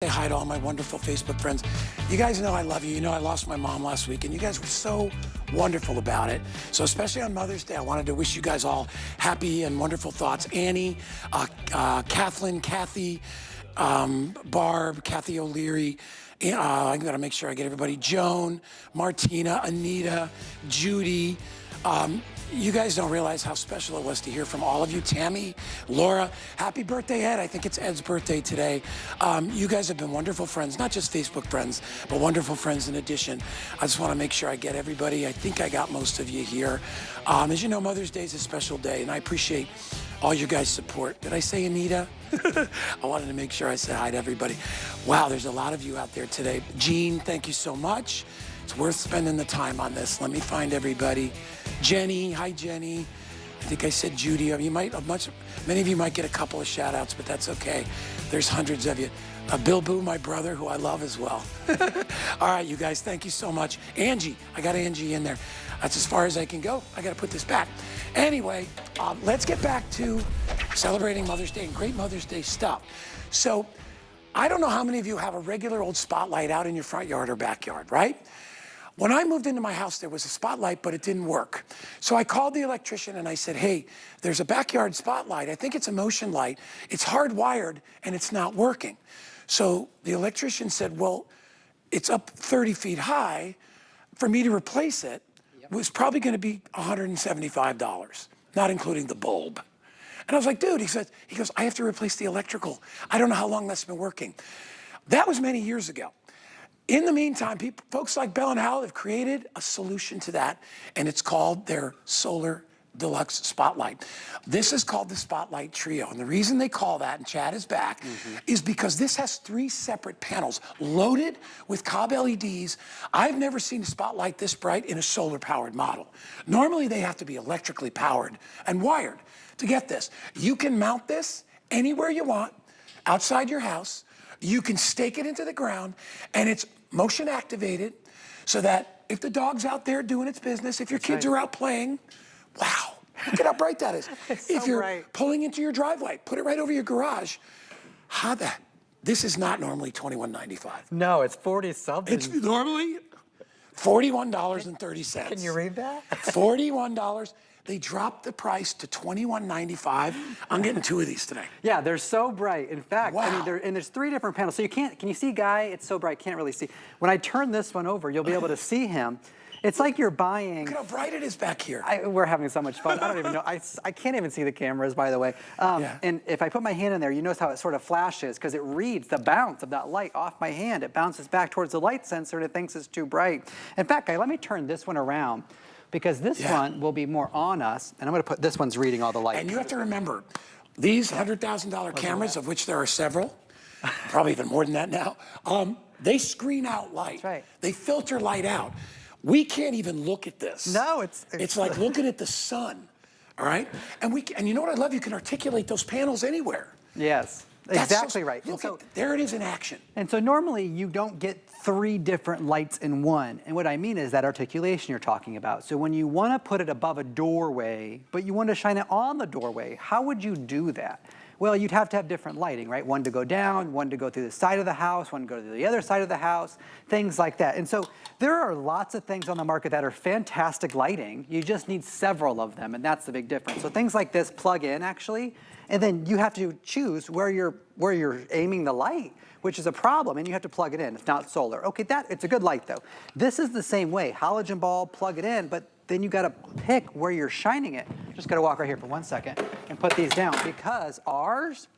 Say hi to all my wonderful Facebook friends. You guys know I love you. You know I lost my mom last week, and you guys were so wonderful about it. So especially on Mother's Day, I wanted to wish you guys all happy and wonderful thoughts. Annie, Kathleen, Kathy, Barb, Kathy O'Leary. I gotta make sure I get everybody. Joan, Martina, Anita, Judy. You guys don't realize how special it was to hear from all of you. Tammy, Laura, happy birthday, Ed. I think it's Ed's birthday today. You guys have been wonderful friends, not just Facebook friends, but wonderful friends in addition. I just want to make sure I get everybody. I think I got most of you here. As you know, Mother's Day is a special day, and I appreciate all you guys' support. Did I say Anita? I wanted to make sure I said hi to everybody. Wow, there's a lot of you out there today. Jean, thank you so much. It's worth spending the time on this. Let me find everybody. Jenny, hi Jenny. I think I said Judy. Many of you might get a couple of shout outs, but that's okay. There's hundreds of you. Bill Boo, my brother, who I love as well. All right, you guys, thank you so much. Angie, I got Angie in there. That's as far as I can go. I got to put this back. Anyway, let's get back to celebrating Mother's Day and great Mother's Day stuff. So I don't know how many of you have a regular old spotlight out in your front yard or backyard, right? When I moved into my house, there was a spotlight, but it didn't work. So I called the electrician and I said, hey, there's a backyard spotlight. I think it's a motion light. It's hardwired and it's not working. So the electrician said, well, it's up 30 feet high. For me to replace it was probably gonna be $175, not including the bulb. And I was like, dude, he goes, I have to replace the electrical. I don't know how long that's been working. That was many years ago. In the meantime, folks like Bell+Howell have created a solution to that, and it's called their Solar Deluxe Spotlight. This is called the Spotlight Trio, and the reason they call that, and Chad is back, is because this has 3 separate panels loaded with Cobb LEDs. I've never seen a spotlight this bright in a solar-powered model. Normally, they have to be electrically powered and wired. To get this, you can mount this anywhere you want, outside your house. You can stake it into the ground, and it's motion activated so that if the dog's out there doing its business, if your kids are out playing, wow, look at how bright that is. If you're pulling into your driveway, put it right over your garage. This is not normally $21.95. No, it's 40 something. It's normally $41.30. Can you read that? $41. They dropped the price to $21.95. I'm getting 2 of these today. Yeah, they're so bright. In fact, wow. I mean, and there's 3 different panels. So you can't, can you see Guy? It's so bright, can't really see. When I turn this one over, you'll be able to see him. It's like you're buying. Look at how bright it is back here. We're having so much fun. I don't even know. I can't even see the cameras, by the way. And if I put my hand in there, you notice how it sort of flashes because it reads the bounce of that light off my hand. It bounces back towards the light sensor and it thinks it's too bright. In fact, Guy, let me turn this one around because this one will be more on us. And I'm going to put this one's reading all the light. And you have to remember, these $100,000 cameras, of which there are several, probably even more than that now, they screen out light. That's right. They filter light out. We can't even look at this. No, it's like looking at the sun, all right? And you know what I love? You can articulate those panels anywhere. Yes, That's exactly right. Look there it is in action. And so normally you don't get 3 different lights in one. And what I mean is that articulation you're talking about. So when you want to put it above a doorway, but you want to shine it on the doorway, how would you do that? Well, you'd have to have different lighting, right? One to go down, one to go through the side of the house, one to go to the other side of the house, things like that. And so there are lots of things on the market that are fantastic lighting. You just need several of them, and that's the big difference. So things like this plug in, actually, and then you have to choose where you're aiming the light, which is a problem, and you have to plug it in. It's not solar. Okay, it's a good light, though. This is the same way. Halogen bulb, plug it in, but then you gotta pick where you're shining it. Just gotta walk right here for 1 second and put these down because ours,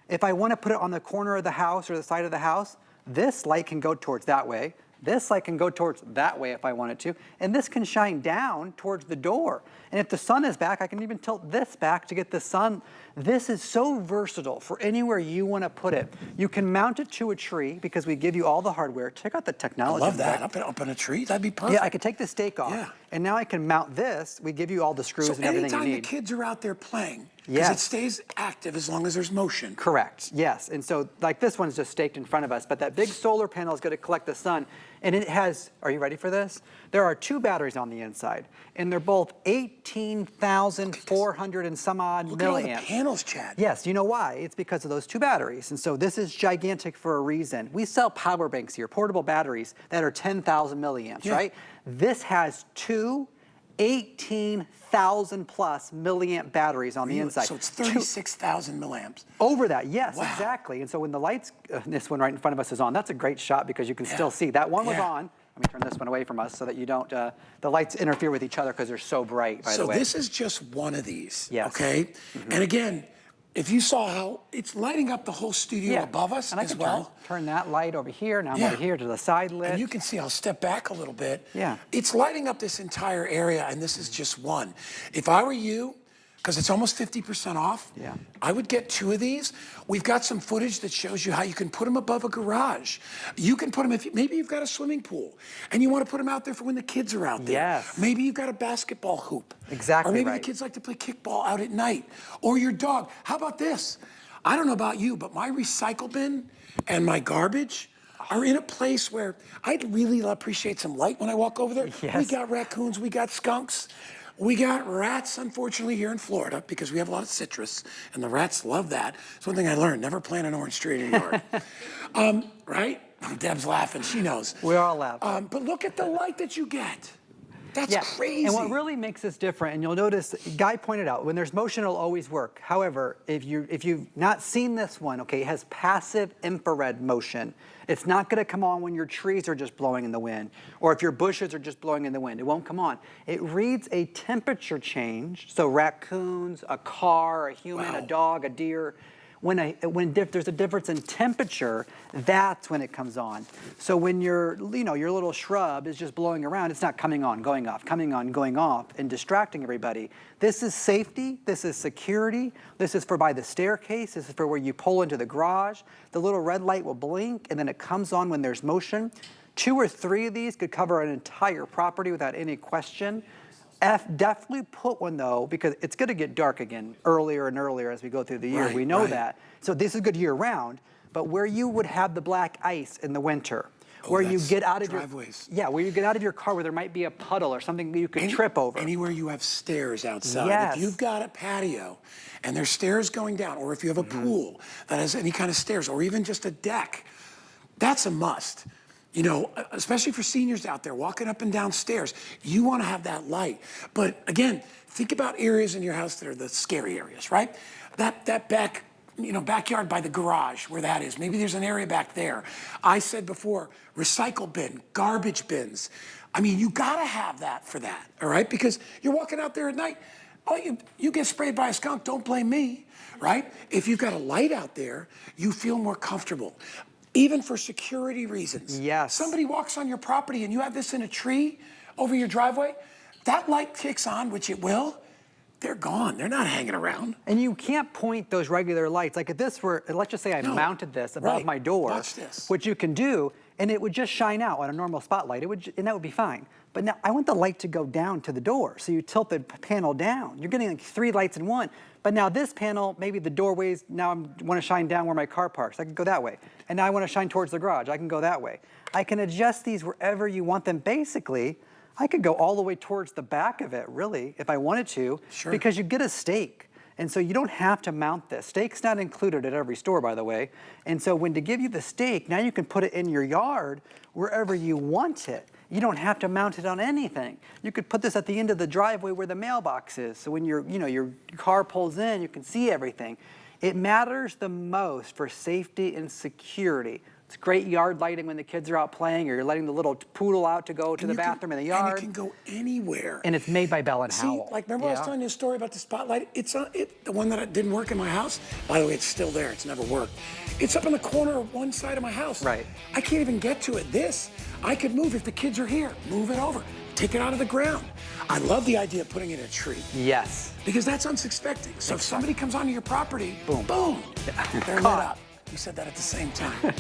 if I wanna put it on the corner of the house or the side of the house, this light can go towards that way. This light can go towards that way if I wanted to, and this can shine down towards the door. And if the sun is back, I can even tilt this back to get the sun. This is so versatile for anywhere you want to put it. You can mount it to a tree because we give you all the hardware. Check out the technology. I love that. Up in a tree, that'd be perfect. Yeah, I could take the stake off, and now I can mount this. We give you all the screws and everything you need. So anytime the kids are out there playing, Because Yes. it stays active as long as there's motion. Correct, yes. And so like this one's just staked in front of us, but that big solar panel is going to collect the sun. And it has, are you ready for this? There are 2 batteries on the inside, and they're both 18,400 and some odd Look at all the milliamps. panels, Chad. Yes, you know why? It's because of those 2 batteries. And so this is gigantic for a reason. We sell power banks here, portable batteries that are 10,000 milliamps, right? This has 2 18,000 plus milliamp batteries on the inside. So it's 36,000 milliamps. Over that, yes, Wow. exactly. And so when the lights, this one right in front of us is on, that's a great shot because you can still see. That one was on. Let me turn this one away from us so that you don't, the lights interfere with each other because they're so bright, by the way. So this is just one of these, Yes. okay? And again, if you saw how it's lighting up the whole studio above us and I as can well. turn that light over here. Now I'm over here to the side lit. And you can see, I'll step back a little bit. Yeah. It's lighting up this entire area, and this is just one. If I were you, because it's almost 50% off, I would get 2 of these. We've got some footage that shows you how you can put them above a garage. You can put them, maybe you've got a swimming pool, and you want to put them out there for when the kids are out there. Yes. Maybe you've got a basketball hoop. Exactly Or maybe right. the kids like to play kickball out at night. Or your dog. How about this? I don't know about you, but my recycle bin and my garbage are in a place where I'd really appreciate some light when I walk over there. Yes. We got raccoons, we got skunks, we got rats, unfortunately, here in Florida because we have a lot of citrus, and the rats love that. It's one thing I learned, never plant an orange tree in your yard. Right? Deb's laughing, she knows. We're all laughing. But look at the light that you get. That's crazy. And what really makes this different, and you'll notice, Guy pointed out, when there's motion, it'll always work. However, if you've not seen this one, okay, it has passive infrared motion. It's not going to come on when your trees are just blowing in the wind, or if your bushes are just blowing in the wind. It won't come on. It reads a temperature change, so raccoons, a car, a human, a dog, a deer. When there's a difference in temperature, that's when it comes on. So when your little shrub is just blowing around, it's not coming on, going off, coming on, going off, and distracting everybody. This is safety, this is security, this is for by the staircase, this is for where you pull into the garage. The little red light will blink, and then it comes on when there's motion. 2 or 3 of these could cover an entire property without any question. Definitely put one though, because it's going to get dark again earlier and earlier as we go through the year. We know that. So this is good year round, but where you would have the black ice in the winter, where you get out of driveways. where you get out of your car where there might be a puddle or something that you could trip over. Anywhere you have stairs outside. If you've got a patio and there's stairs going down, or if you have a pool that has any kind of stairs, or even just a deck, that's a must. You know, especially for seniors out there walking up and down stairs, you want to have that light. But again, think about areas in your house that are the scary areas, right? That back, backyard by the garage where that is. Maybe there's an area back there. I said before, recycle bin, garbage bins. I mean, you got to have that for that, all right? Because you're walking out there at night. Oh, you get sprayed by a skunk, don't blame me, right? If you've got a light out there, you feel more comfortable. Even for security reasons. Yes. Somebody walks on your property and you have this in a tree over your driveway, that light kicks on, which it will, they're gone. They're not hanging around. And you can't point those regular lights. Like if this were, let's just say I mounted this above my door, Watch this. which you can do, and it would just shine out on a normal spotlight, and that would be fine. But now I want the light to go down to the door. So you tilt the panel down. You're getting like 3 lights in one. But now this panel, maybe the doorways, now I want to shine down where my car parks. I can go that way. And now I want to shine towards the garage. I can go that way. I can adjust these wherever you want them. Basically, I could go all the way towards the back of it, really, if I wanted to, because you get a stake. And so you don't have to mount this. Stake's not included at every store, by the way. And so to give you the stake, now you can put it in your yard wherever you want it. You don't have to mount it on anything. You could put this at the end of the driveway where the mailbox is. So when your car pulls in, you can see everything. It matters the most for safety and security. It's great yard lighting when the kids are out playing, or you're letting the little poodle out to go to the bathroom in the yard. And it can go anywhere. And it's made by Bell+Howell. See, like remember I was telling you a story about the spotlight? It's the one that didn't work in my house. By the way, it's still there. It's never worked. It's up in the corner of one side of my house. Right. I can't even get to it. This, I could move if the kids are here. Move it over. Take it out of the ground. I love the idea of putting it in a tree. Yes. Because that's unsuspecting. So if somebody comes onto your property, boom, they're lit up. You said that at the same time.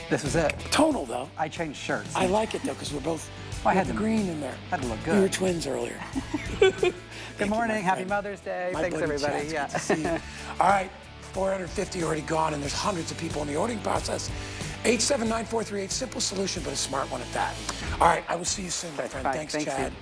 This was it. Tonal, though. I changed shirts. I like it, though, because we're both I had the the green in there. Had to look good. We were twins earlier. Good morning. my Happy friend. Mother's Day. My Thanks, buddy everybody. Chad, it's good to see you. All right, 450 already gone, and there's hundreds of people in the ordering process. 879-438, simple solution, but a smart one at that. All right, I will see you soon, my friend. Bye. Thanks, Thanks, Chad. Steve.